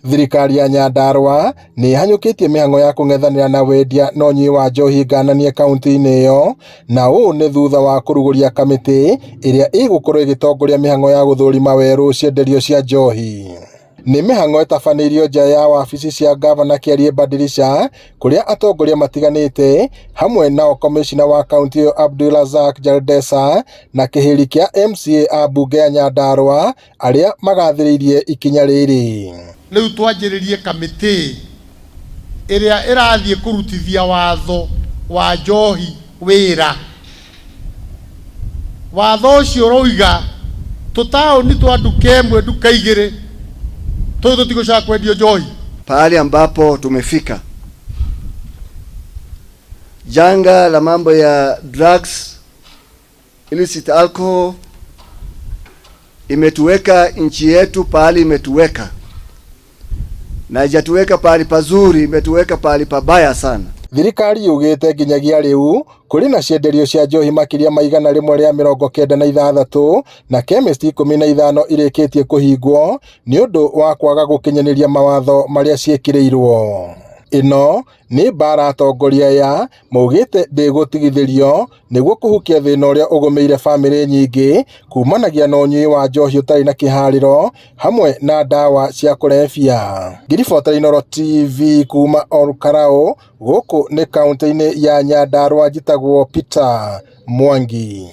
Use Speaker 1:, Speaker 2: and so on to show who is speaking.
Speaker 1: Thirikari ya Nyandarua nĩ hanyũkĩtie mĩhang'o ya kũng'ethanĩra na wendia na ũnyui wa njohi ngananie kaunti-inĩ ĩyo, na ũũ nĩ thutha wa kũrugũria kamĩtĩ ĩrĩa ĩgũkorwo ĩgĩtongoria mĩhang'o ya gũthũrima werũ cienderio cia njohi. Nĩ mĩhang'o ĩtabanĩirio nja ya wabici cia Gavana Kĩariĩ Dirisha, kũrĩa atongoria matiganĩte hamwe na komishina wa kaunti ĩyo Abdulrazak Jaldesa na kĩhĩri kĩa MCA a mbunge ya Nyandarua arĩa magathĩrĩirie ikinya rĩrĩ.
Speaker 2: Rĩu twanjĩrĩrie kamĩtĩ ĩrĩa ĩrathiĩ kũrutithia watho wa njohi wĩra. Watho ũcio ũroiga tũtaũni twa nduka ĩmwe nduka igĩrĩ tũtigũcoka kwendio njohi.
Speaker 3: Pahali ambapo tumefika, janga la mambo ya drugs, illicit alcohol imetuweka nchi yetu pahali imetuweka, na haijatuweka pahali pazuri, imetuweka pahali pabaya sana.
Speaker 1: Thirikari yugĩte nginyagia rĩu kũrĩ na cienderio cia njohi makĩria ma 196 na chemist 15 irĩkĩtie kũhingwo nĩ ũndũ wa kwaga gũkinyanĩria mawatho marĩa ciĩkĩrĩirwo. Ĩno nĩ mbara atongoria aya maugĩte ndĩgũtigithĩrio nĩguo kũhukia thĩna ũrĩa ũgũmĩire bamĩrĩ nyingĩ kumanagia na ũnyui wa njohi ũtarĩ na kĩharĩro hamwe na ndawa cia kũrebia. Ngiribota Inooro TV kuma Olkarau, gũkũ nĩ kaunti-inĩ ya Nyandarua, njĩtagwo Peter Mwangi.